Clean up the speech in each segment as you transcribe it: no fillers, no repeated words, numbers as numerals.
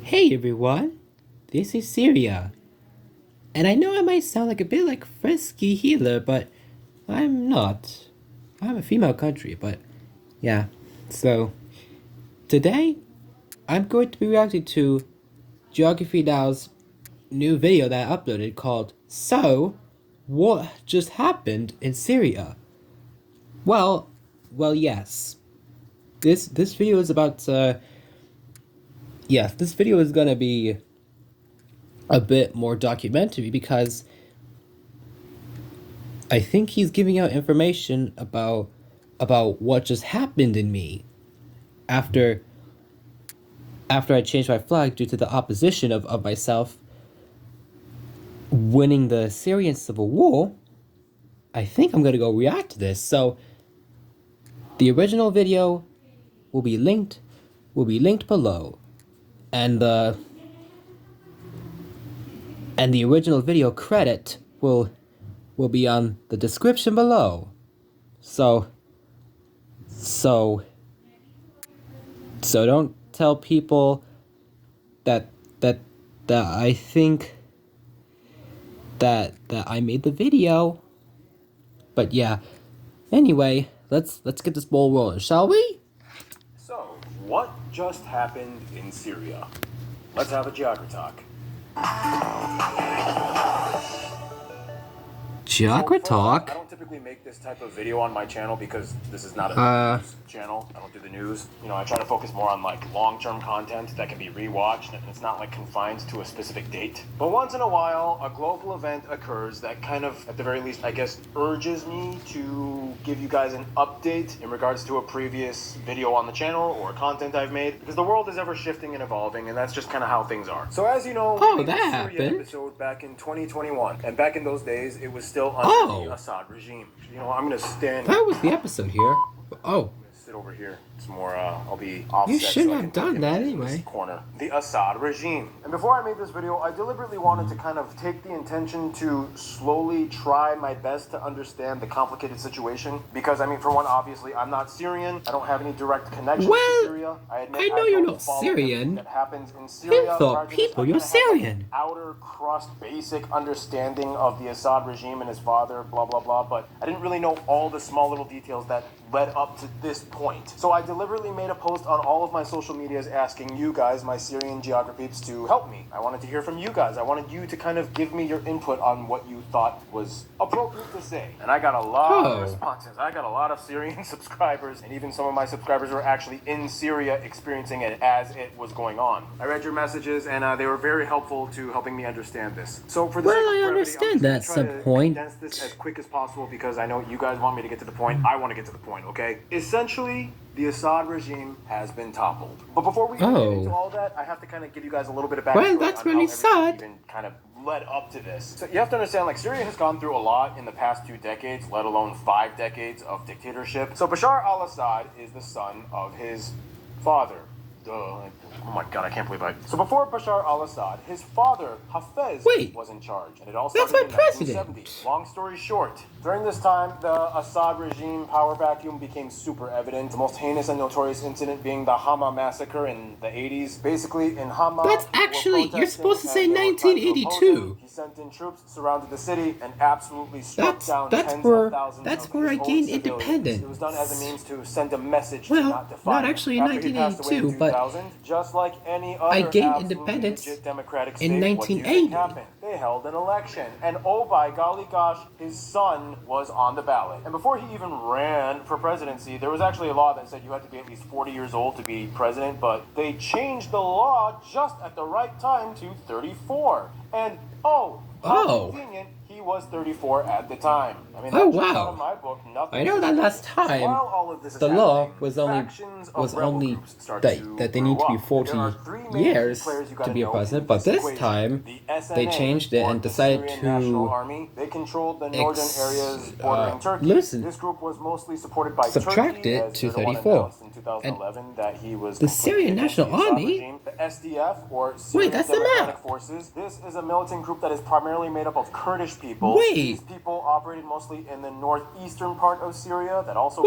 Hey everyone, this is Syria. And I know I might sound like a bit like Frisky Healer, but I'm not. I'm a female country, but yeah. So, today, I'm going to be reacting to Geography Now's new video that I uploaded called So, What Just Happened in Syria? Well, yes. This video is about, this video is gonna be a bit more documentary because I think he's giving out information about what just happened in me after I changed my flag due to the opposition of myself winning the Syrian civil war. I think I'm gonna go react to this. So the original video will be linked below, and the original video credit will be on the description below. So don't tell people that I think that I made the video. But yeah. Anyway, let's get this ball rolling, shall we? So, what just happened in Syria? Let's have a geography talk. Geography talk? I don't typically make this type of video on my channel because this is not a news channel. I don't do the news. You know, I try to focus more on like long-term content that can be rewatched and it's not like confined to a specific date. But once in a while, a global event occurs that kind of, at the very least, I guess, urges me to give you guys an update in regards to a previous video on the channel or content I've made, because the world is ever shifting and evolving, and that's just kind of how things are. So as you know, we made the Syria episode back in 2021, and back in those days, it was still under the Assad regime. You know, I'm gonna stand. That was the episode here. Oh. Sit over here. It's more, I'll be offset. You shouldn't have done that anyway. Corner. The Assad regime. And before I made this video, I deliberately wanted to kind of take the intention to slowly try my best to understand the complicated situation. Because, I mean, for one, obviously, I'm not Syrian. I don't have any direct connection to Syria. I know you're not Syrian. That happens in Syria. You thought people, you're Syrian. Outer crust, basic understanding of the Assad regime and his father, blah, blah, blah. But I didn't really know all the small little details that led up to this point. So I deliberately made a post on all of my social medias asking you guys, my Syrian geograpeeps, to help me. I wanted to hear from you guys. I wanted you to kind of give me your input on what you thought was appropriate to say. And I got a lot of responses. I got a lot of Syrian subscribers, and even some of my subscribers were actually in Syria experiencing it as it was going on. I read your messages, and they were very helpful to helping me understand this. So for the sake of brevity, I understand that at some point. Condense this as quick as possible because I know you guys want me to get to the point. I want to get to the point, okay? Essentially, the Assad regime has been toppled. But before we get into all that, I have to kind of give you guys a little bit of backstory. Well, that's really sad. Even kind of led up to this. So you have to understand, like, Syria has gone through a lot in the past 2 decades, let alone 5 decades of dictatorship. So Bashar al-Assad is the son of his father. Oh my god, I can't believe I... So before Bashar al-Assad, his father, Hafez, was in charge. And it all started in 1970. Long story short, during this time, the Assad regime power vacuum became super evident. The most heinous and notorious incident being the Hama massacre in the 80s. Basically, in Hama... That's actually... You're supposed to say 1982. He sent in troops, surrounded the city, and absolutely struck down tens of thousands That's where I gained independence. It was done as a means to send a message to not defy not actually in 1982, but... Just like any other I gained independence democratic in 1980. They held an election, and oh by golly gosh, his son was on the ballot. And before he even ran for presidency, there was actually a law that said you had to be at least 40 years old to be president, but they changed the law just at the right time to 34. And how convenient, he was 34 at the time. I mean, that's out of my book, I know that last time the law was only that they need to be 40 years to be a president, but this time they changed it and decided to they controlled the northern areas bordering Turkey. This group was mostly supported by subtract it to 34. And the Syrian National Army? The SDF, or Syrian Democratic Forces. This is a militant group that is primarily made up of Kurdish people. These people operated mostly in the northeastern part of Syria that also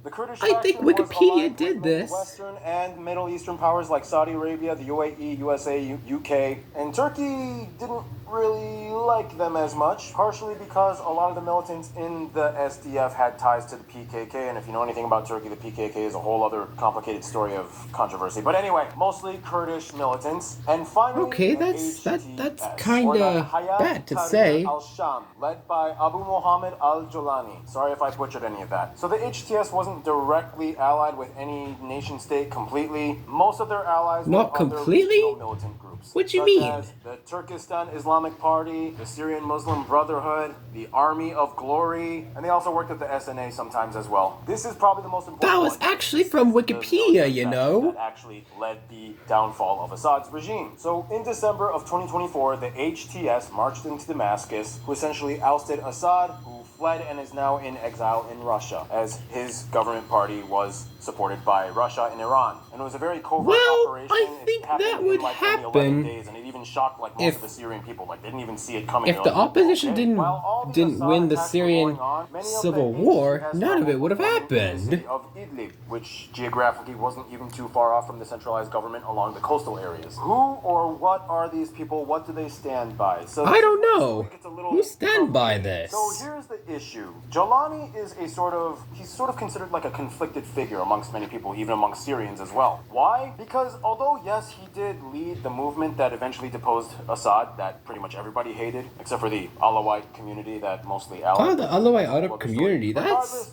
The Kurdish I think faction was Wikipedia aligned did with many this. Western and Middle Eastern powers like Saudi Arabia, the UAE, USA, UK, and Turkey didn't really like them as much, partially because a lot of the militants in the SDF had ties to the PKK, and if you know anything about Turkey, the PKK is a whole other complicated story of controversy. But anyway, mostly Kurdish militants, and finally Okay, the that's HTS, or the kinda Hayat bad to Tahrir say. al-Sham, led by Abu Muhammad al-Jolani. Sorry if I butchered any of that. So the HTS wasn't directly allied with any nation state completely. Most of their allies Not were other completely? regional militant groups. What you such mean? as the Turkestan Islamic Party, the Syrian Muslim Brotherhood, the Army of Glory, and they also worked at the SNA sometimes as well. This is probably the most important That was one, actually since from it's the Wikipedia, military you faction know. that actually led the downfall of Assad's regime. So in December of 2024, the HTS marched into Damascus, who essentially ousted Assad, who fled and is now in exile in Russia, as his government party was supported by Russia and Iran. And it was a very covert Well, operation. I It think happened that would in like only 11 happen days, and it even shocked like most if of the Syrian people. Like they didn't even see it coming. if They're the like, opposition okay. While all the didn't Assad win the attacks were going Syrian on, many of civil the war, HTS none of it would have rebels were forming in the happened. city of Idlib, which geographically wasn't even too far off from the centralized government along the coastal areas. Who or what are these people? What do they stand by? So I don't this is know. where it gets a little Who stand by complicated. this? So here's the issue. Jolani is he's sort of considered like a conflicted figure amongst many people, even amongst Syrians as well. Why? Because although yes, he did lead the movement that eventually deposed Assad, that pretty much everybody hated, except for the Alawite community that mostly allied. Oh, the Alawite Arab Other community. story. Regardless,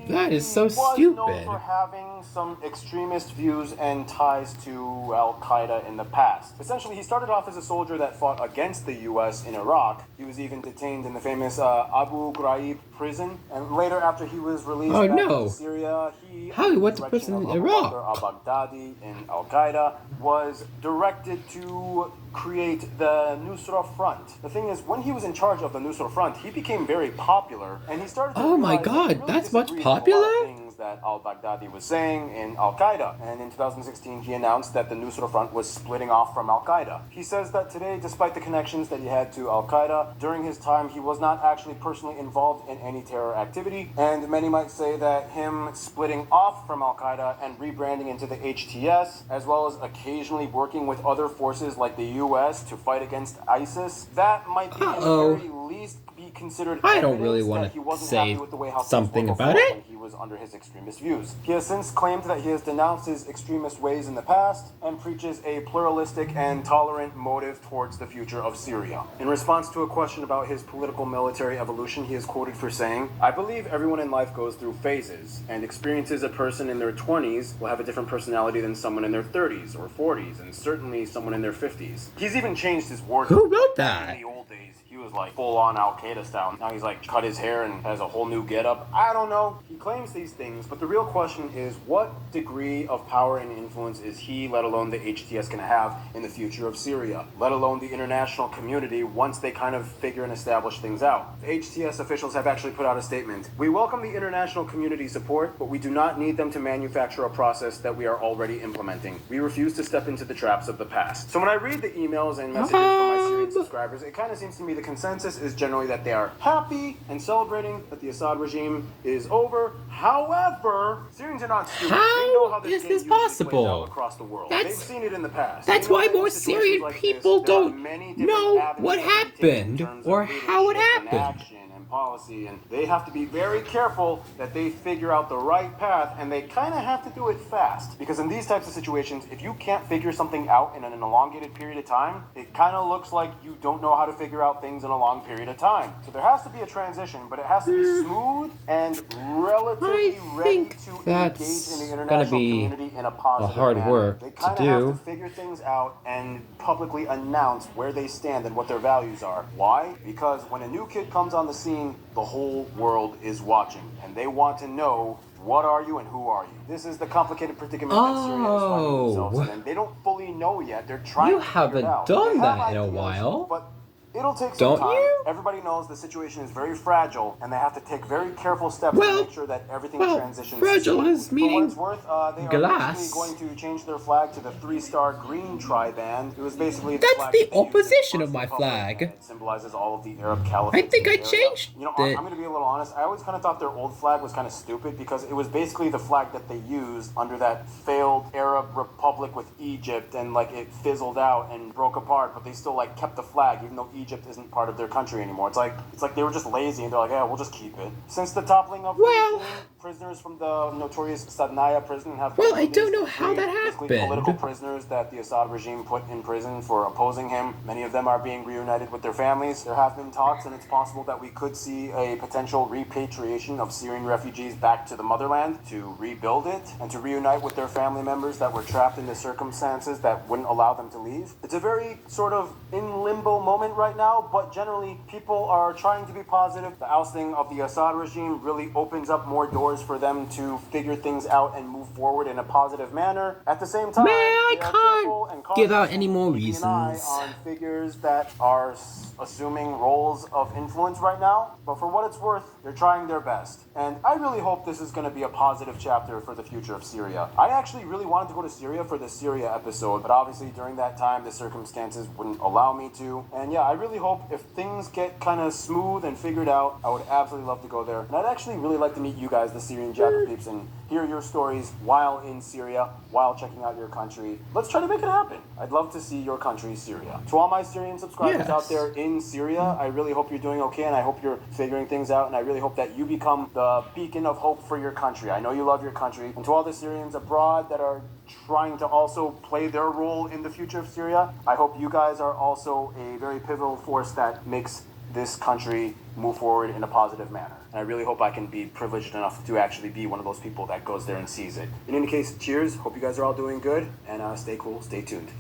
That is so he was stupid. known for having some extremist views and ties to Al Qaeda in the past. Essentially, he started off as a soldier that fought against the U.S. in Iraq. He was even detained in the famous Abu Ghraib prison, and later, after he was released Oh, back no. into Syria, he How he went to direction prison in of Abu Iraq? Bakr al-Baghdadi in Al Qaeda was directed to create the Nusra Front. The thing is, when he was in charge of the Nusra Front, he became very popular, and he started to Oh my realize that he God, really that's much disagreed with a lot of popular? things that al-Baghdadi was saying in Al-Qaeda. And in 2016, he announced that the Nusra Front was splitting off from Al-Qaeda. He says that today, despite the connections that he had to Al-Qaeda, during his time, he was not actually personally involved in any terror activity. And many might say that him splitting off from Al-Qaeda and rebranding into the HTS, as well as occasionally working with other forces like the US to fight against ISIS, that might be at the very least be considered I don't really evidence want that he to wasn't say happy with the way how things something were about before it. when he was under his extremist views. He has since claimed that he has denounced his extremist ways in the past and preaches a pluralistic and tolerant motive towards the future of Syria. In response to a question about his political military evolution, he is quoted for saying, "I believe everyone in life goes through phases, and experiences a person in their 20s will have a different personality than someone in their 30s or 40s, and certainly someone in their 50s. He's even changed his wardrobe. Who wrote that? In the old days, he was like full on Al Qaeda style. Now he's like cut his hair and has a whole new getup. I don't know. He claims these things, but the real question is what degree of power and influence is he, let alone the HTS, going to have in the future of Syria, let alone the international community once they kind of figure and establish things out. The HTS officials have actually put out a statement. We welcome the international community support, but we do not need them to manufacture a process that we are already implementing. We refuse to step into the traps of the past. So when I read the emails and messages from my Syrian subscribers, it kind of seems to me the consensus is generally that they are happy and celebrating that the Assad regime is over. However, Syrians are not stupid. They know how How is game this usually plays possible? out across the world. They've seen it in the past. That's They know why that in more situations Syrian like this, people there are don't many different know avenues what that can be taken in happened terms of or how it leadership and happened. action and policy, and they have to be very careful that they figure out the right path, and they kind of have to do it fast, because in these types of situations, if you can't figure something out in an elongated period of time, it kind of looks like you don't know how to figure out things in a long period of time. So there has to be a transition, but it has to be smooth and relatively I ready think to engage that's in the gonna international be community in a positive hard manner. work They to kind of have do. to figure things out and publicly announce where they stand and what their values are. Why? Because when a new kid comes on the scene, the whole world is watching, and they want to know what are you and who are you. This is the complicated predicament that Syria is finding themselves in, and they don't fully know yet. They're trying You to figure it haven't out. done They have that in a ideas, while. but It'll take some Don't time. you? Everybody knows the situation is very fragile, and they have to take very careful steps Well- to make sure that everything well, transitions fragile smoothly. is For meaning what it's worth, they are glass. basically going to change their flag to the 3-star green triband. It was basically the That's flag the that they used in opposition the of my First Republic, flag. and it symbolizes all of the Arab caliphate. I think I area. changed You know, it. I'm going to be a little honest. I always kind of thought their old flag was kind of stupid because it was basically the flag that they used under that failed Arab republic with Egypt, and like it fizzled out and broke apart, but they still like kept the flag even though Egypt isn't part of their country anymore. It's like they were just lazy and they're like, yeah, we'll just keep it. Since the toppling of the Well- regime, prisoners from the notorious Sadnaya prison have Well, been I don't released know and how freed. that Basically, happened. political prisoners that the Assad regime put in prison for opposing him. Many of them are being reunited with their families. There have been talks, and it's possible that we could see a potential repatriation of Syrian refugees back to the motherland to rebuild it and to reunite with their family members that were trapped in the circumstances that wouldn't allow them to leave. It's a very sort of in limbo moment right now, but generally people are trying to be positive. The ousting of the Assad regime really opens up more doors for them to figure things out and move forward in a positive manner. At the same time, Man, I they are can't careful and give out cautious any and more keeping an eye reasons. on figures that are assuming roles of influence right now. But for what it's worth, they're trying their best. And I really hope this is going to be a positive chapter for the future of Syria. I actually really wanted to go to Syria for the Syria episode, but obviously during that time the circumstances wouldn't allow me to. And yeah, I really hope if things get kind of smooth and figured out, I would absolutely love to go there. And I'd actually really like to meet you guys, the Syrian Jacker peeps, and hear your stories while in Syria, while checking out your country. Let's try to make it happen. I'd love to see your country, Syria. To all my Syrian subscribers Yes. out there in Syria, I really hope you're doing okay, and I hope you're figuring things out, and I really hope that you become the beacon of hope for your country. I know you love your country. And to all the Syrians abroad that are trying to also play their role in the future of Syria, I hope you guys are also a very pivotal force that makes this country move forward in a positive manner. And I really hope I can be privileged enough to actually be one of those people that goes there and sees it. In any case, cheers. Hope you guys are all doing good, and stay cool, stay tuned.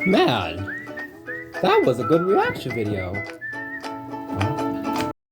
Man, that was a good reaction video.